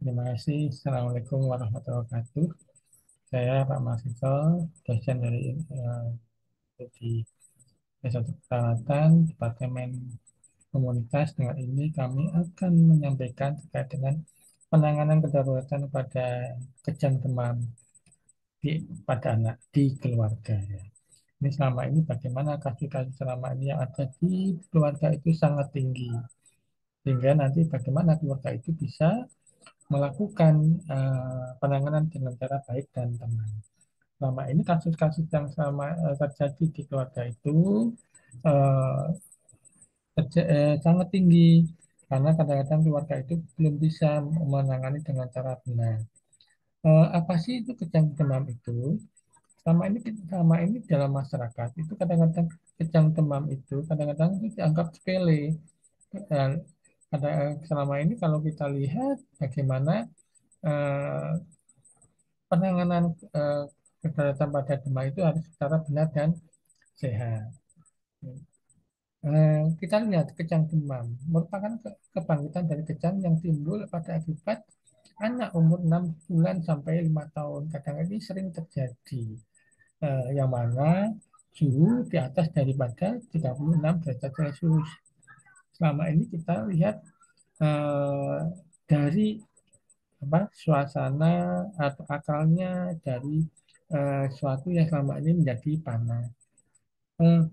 Terima kasih. Assalamualaikum warahmatullahi wabarakatuh. Saya Pak Mahasiswa, dosen dari di S1 Perawatan, Departemen Komunitas. Dengan ini kami akan menyampaikan terkait dengan penanganan kedaruratan pada kejang demam pada anak di keluarga. Ya. Ini selama ini bagaimana kasus-kasus selama ini yang ada di keluarga itu sangat tinggi. Sehingga nanti bagaimana keluarga itu bisa melakukan penanganan dengan cara baik dan tenang. Selama ini kasus-kasus yang terjadi di keluarga itu eh, sangat tinggi karena kadang-kadang keluarga itu belum bisa menangani dengan cara benar. Apa sih itu kejang demam itu? Selama ini dalam masyarakat itu kadang-kadang kejang demam itu kadang-kadang itu dianggap sepele. Dan selama ini kalau kita lihat bagaimana eh, penanganan kedaruratan pada demam itu harus secara benar dan sehat. Kita lihat kejang demam merupakan kebangkitan dari kejang yang timbul pada akibat anak umur 6 bulan sampai 5 tahun. Kadang ini sering terjadi, yang mana suhu di atas daripada 36 derajat Celcius. Selama ini kita lihat eh, dari suasana atau akalnya dari suatu yang selama ini menjadi panas. Eh,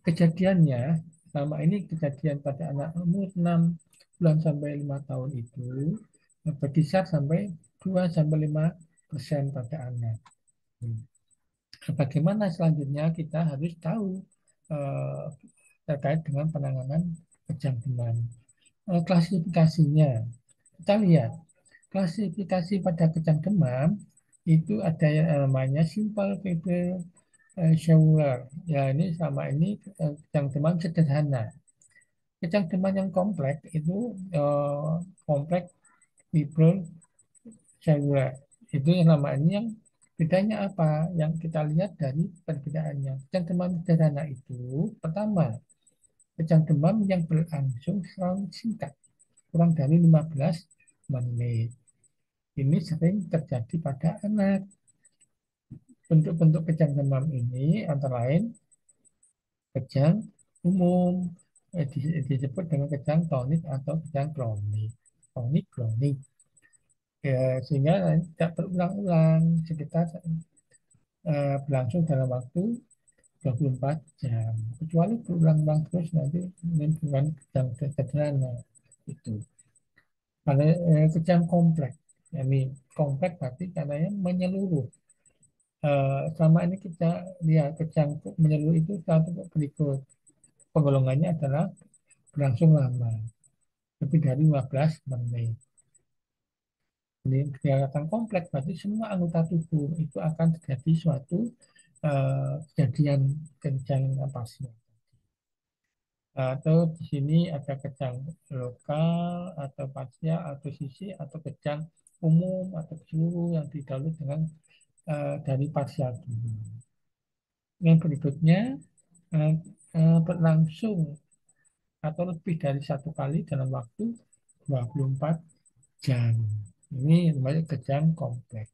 Kejadiannya selama ini kejadian pada anak umur 6 bulan sampai 5 tahun itu berkisar sampai 2 sampai 5% pada anak. Hmm. Bagaimana selanjutnya kita harus tahu eh, terkait dengan penanganan kejang demam. Klasifikasinya, kita lihat klasifikasi pada kejang demam itu ada yang namanya simple fever cellular. Ya ini sama ini kejang demam sederhana. Kejang demam yang kompleks itu kompleks fibroz cellular. Itu yang namanya yang bedanya apa? Yang kita lihat dari perbedaannya. Kejang demam sederhana itu pertama, kejang demam yang berlangsung selalu singkat, kurang dari 15 menit. Ini sering terjadi pada anak. Bentuk-bentuk kejang demam ini antara lain kejang umum, disebut dengan kejang tonik atau kejang kronik. Tonik kronik. Ya, sehingga tidak berulang-ulang sekitar berlangsung dalam waktu 24 jam. Kecuali berulang-ulang terus nanti menimbulkan kejang sederhana itu. Kalau kejang kompleks, ini kompleks berarti katanya menyeluruh. Selama ini kita lihat kejang menyeluruh itu satu berikut. Penggolongannya adalah berlangsung lama, lebih dari 15 menit. Ini kelihatan kompleks, berarti semua anggota tubuh itu akan terjadi suatu kejadian kejang pasien. Atau di sini ada kejang lokal atau parsial atau sisi atau kejang umum atau seluruh yang didahului dengan dari parsial dulu. Yang berikutnya eh, berlangsung atau lebih dari satu kali dalam waktu 24 jam. Ini namanya kejang kompleks.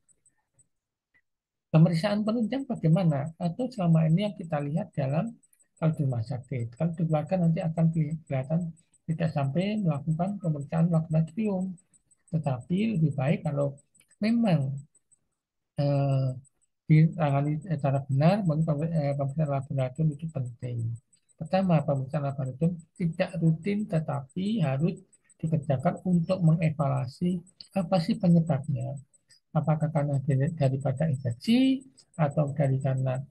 Pemeriksaan penunjang bagaimana? Atau selama ini yang kita lihat dalam kalau di rumah sakit. Kalau di keluarga nanti akan kelihatan tidak sampai melakukan pemeriksaan laboratorium. Tetapi lebih baik kalau memang eh, ditangani secara benar, maka pemeriksaan laboratorium itu penting. Pertama, pemeriksaan laboratorium tidak rutin tetapi harus dikerjakan untuk mengevaluasi apa sih penyebabnya. Apakah karena daripada infeksi atau karena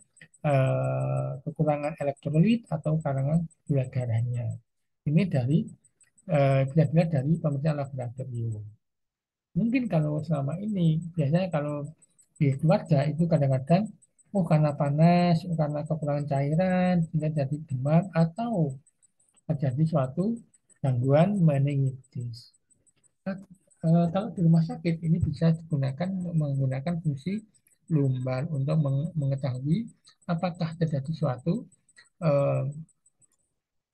kekurangan elektrolit atau karena gula darahnya. Ini dari kira-kira dari pemeriksaan laboratorium. Mungkin kalau selama ini, biasanya kalau di keluarga itu kadang-kadang, oh karena panas, oh karena kekurangan cairan, sehingga jadi demam, atau terjadi suatu gangguan meningitis. Nah, kalau di rumah sakit ini bisa digunakan menggunakan fungsi lumbar untuk mengetahui apakah terjadi suatu eh,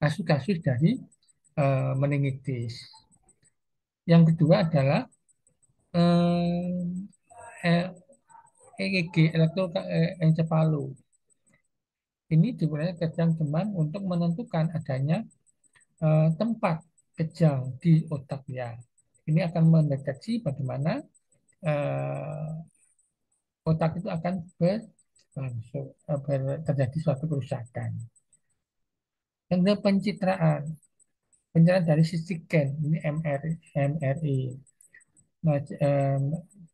kasus-kasus dari meningitis. Yang kedua adalah eh, eh, EKG elektroencephalography ini digunakan kejang demam untuk menentukan adanya tempat kejang di otak ya. Ini akan mendeteksi bagaimana eh, otak itu akan terjadi suatu kerusakan. Yang kedua pencitraan, pencitraan dari CT scan, ini MRI,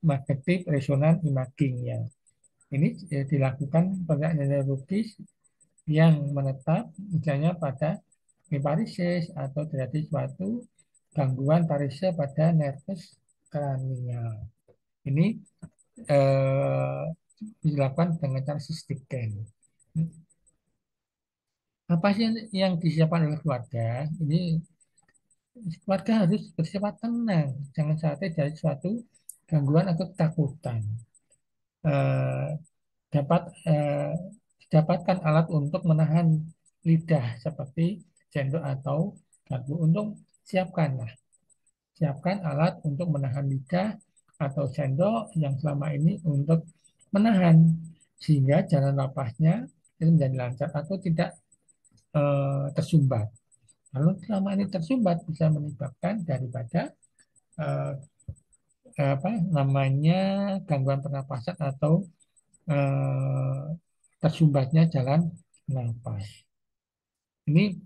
magnetic resonance imaging ya. Ini dilakukan pada neurologis yang menetap misalnya pada varises atau terjadi suatu gangguan parese pada nervus kranial. Ini eh, dilakukan dengan cara CT scan. Apa sih yang disiapkan oleh keluarga? Ini keluarga harus bersifat tenang, jangan sampai dari suatu gangguan atau ketakutan. Eh, dapat didapatkan alat untuk menahan lidah seperti sendok atau garpu. Untuk siapkanlah, siapkan alat untuk menahan lidah atau sendok yang selama ini untuk menahan sehingga jalan napasnya itu menjadi lancar atau tidak tersumbat. Kalau selama ini tersumbat bisa menyebabkan daripada eh, apa namanya gangguan pernapasan atau eh, tersumbatnya jalan nafas. Ini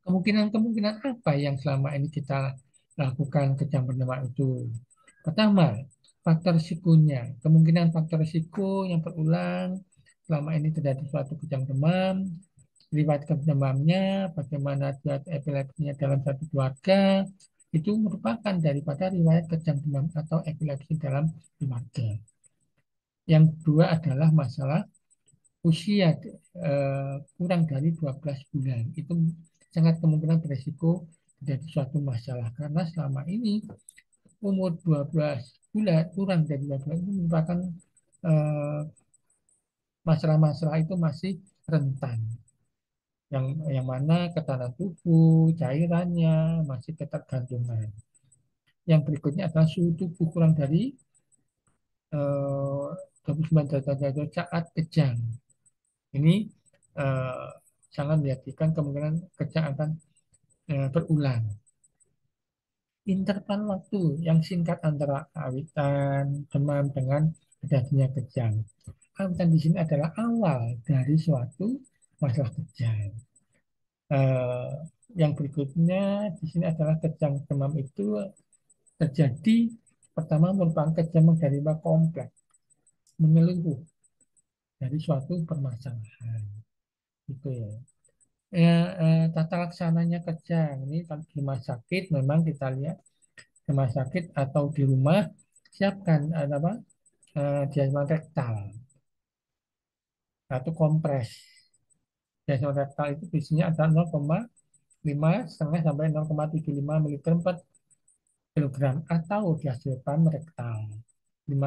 kemungkinan-kemungkinan apa yang selama ini kita lakukan kejang bernama itu? Pertama, faktor risikonya. Kemungkinan faktor risiko yang berulang selama ini terjadi suatu kejang demam, riwayat kejang demamnya, bagaimana riwayat epilepsinya dalam satu keluarga, itu merupakan daripada riwayat kejang demam atau epilepsi dalam keluarga. Yang kedua adalah masalah usia kurang dari 12 bulan. Itu sangat kemungkinan beresiko menjadi suatu masalah. Karena selama ini umur 12 bulan, kurang dari 12 bulan itu merupakan eh, masalah-masalah itu masih rentan. Yang mana ketahanan tubuh, cairannya masih ketergantungan. Yang berikutnya adalah suhu tubuh kurang dari 29 derajat saat kejang. Ini eh, sangat menjadikan kemungkinan kejang akan berulang. Interval waktu yang singkat antara awitan, demam dengan terjadinya kejang. Awitan di sini adalah awal dari suatu masalah kejang. Eh, yang berikutnya di sini adalah kejang demam itu terjadi pertama merupakan kejang dari kompleks menyeluruh dari suatu permasalahan. Gitu ya. Tata laksananya kejang ini kalau di rumah sakit memang kita lihat rumah sakit atau di rumah siapkan apa diazepam rektal atau kompres. Diazepam rektal itu biasanya ada 0,5 setengah sampai 0,75 miligram per kilogram atau diazepam rektal 5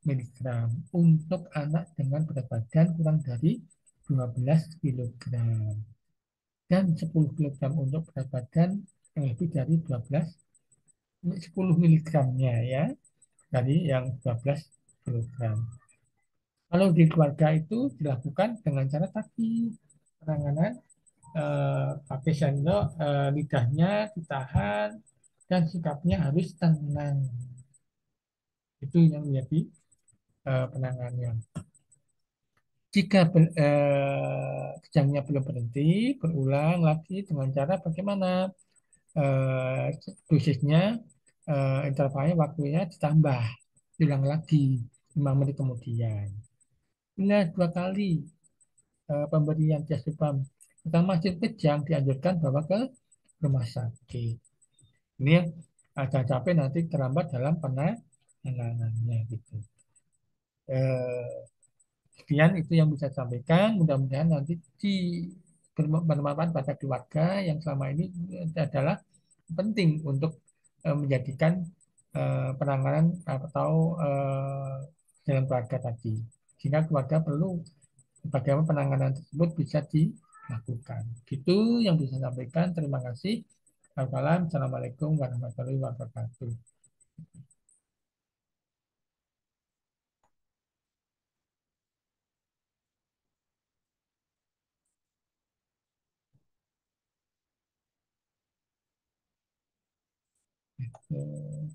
miligram untuk anak dengan berat badan kurang dari 12 kilogram dan 10 kilogram untuk berat badan yang lebih dari 10 miligramnya ya dari yang 12 kilogram. Kalau di keluarga itu dilakukan dengan cara tadi penanganan pakai sendok lidahnya ditahan dan sikapnya harus tenang. Itu yang menjadi penanganannya. Jika kejangnya belum berhenti, berulang lagi dengan cara bagaimana dosisnya, intervalnya, waktunya ditambah, ulang lagi 5 menit kemudian. Bila 2 kali pemberian diazepam tentang masih kejang dianjurkan bawa ke rumah sakit. Ini yang agak capek nanti terlambat dalam penanganannya gitu. Eh, Sekian itu yang bisa saya sampaikan. Mudah-mudahan nanti bermanfaat pada keluarga yang selama ini adalah penting untuk menjadikan penanganan atau dalam keluarga tadi. Sehingga keluarga perlu bagaimana penanganan tersebut bisa dilakukan. Itu yang bisa saya sampaikan. Terima kasih. Assalamualaikum warahmatullahi wabarakatuh. Hmm.